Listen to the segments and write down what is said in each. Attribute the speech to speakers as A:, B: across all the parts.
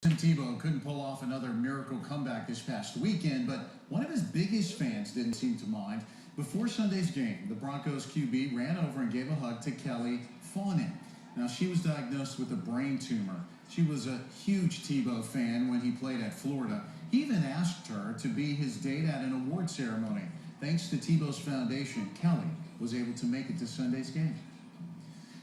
A: Tim Tebow couldn't pull off another miracle comeback this past weekend, but one of his biggest fans didn't seem to mind. Before Sunday's game, the Broncos QB ran over and gave a hug to Kelly Fawnin. Now, she was diagnosed with a brain tumor. She was a huge Tebow fan when he played at Florida. He even asked her to be his date at an award ceremony. Thanks to Tebow's foundation, Kelly was able to make it to Sunday's game.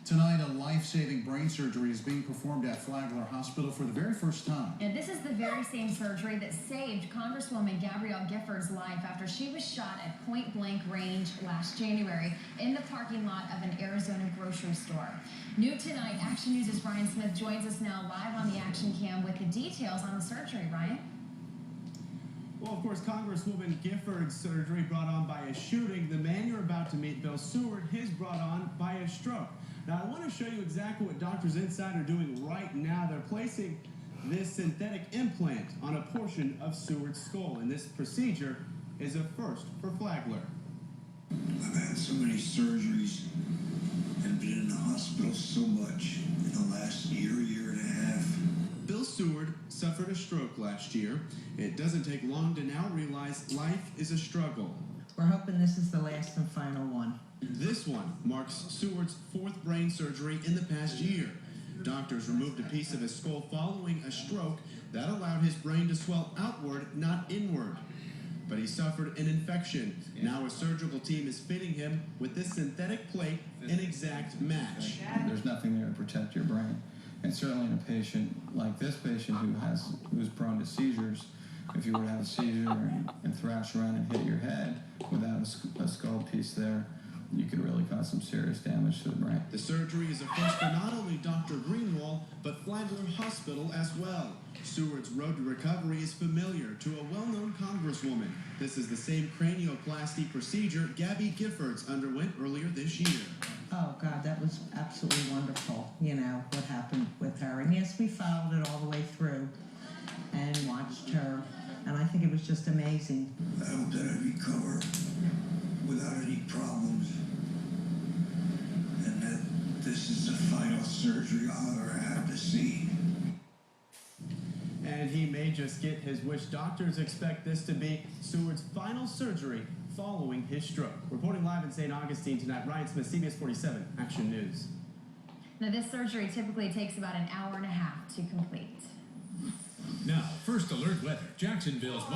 A: Tonight, a life-saving brain surgery is being performed at Flagler Hospital for the very first time.
B: And this is the very same surgery that saved Congresswoman Gabrielle Gifford's life after she was shot at point-blank range last January in the parking lot of an Arizona grocery store. New tonight, Action News' Ryan Smith joins us now live on the Action Cam with the details on the surgery. Ryan?
C: Well, of course, Congresswoman Gifford's surgery brought on by a shooting. The man you're about to meet, Bill Seward, his brought on by a stroke. Now, I want to show you exactly what doctors inside are doing right now. They're placing this synthetic implant on a portion of Seward's skull, and this procedure is a first for Flagler.
D: I've had so many surgeries and been in the hospital so much in the last year and a half.
C: Bill Seward suffered a stroke last year. It doesn't take long to now realize life is a struggle.
E: We're hoping this is the last and final one.
C: This one marks Seward's fourth brain surgery in the past year. Doctors removed a piece of his skull following a stroke that allowed his brain to swell outward, not inward. But he suffered an infection. Now a surgical team is fitting him with this synthetic plate, an exact match.
F: There's nothing there to protect your brain. And certainly in a patient like this patient who's prone to seizures, if you were to have a seizure and thrash around and hit your head without a skull piece there, you could really cause some serious damage to the brain.
C: The surgery is a first for not only Dr. Greenwald, but Flagler Hospital as well. Seward's road to recovery is familiar to a well-known congresswoman. This is the same cranioplasty procedure Gabby Giffords underwent earlier this year.
E: Oh, God, that was absolutely wonderful, you know, what happened with her. And yes, we followed it all the way through and watched her, and I think it was just amazing.
D: I hope that I recover without any problems, and that this is the final surgery I'll ever have to see.
C: And he may just get his wish. Doctors expect this to be Seward's final surgery following his stroke. Reporting live in St. Augustine tonight, Ryan Smith, CBS 47 Action News.
B: Now, this surgery typically takes about an hour and a half to complete.
G: Now, first alert weather. Jacksonville's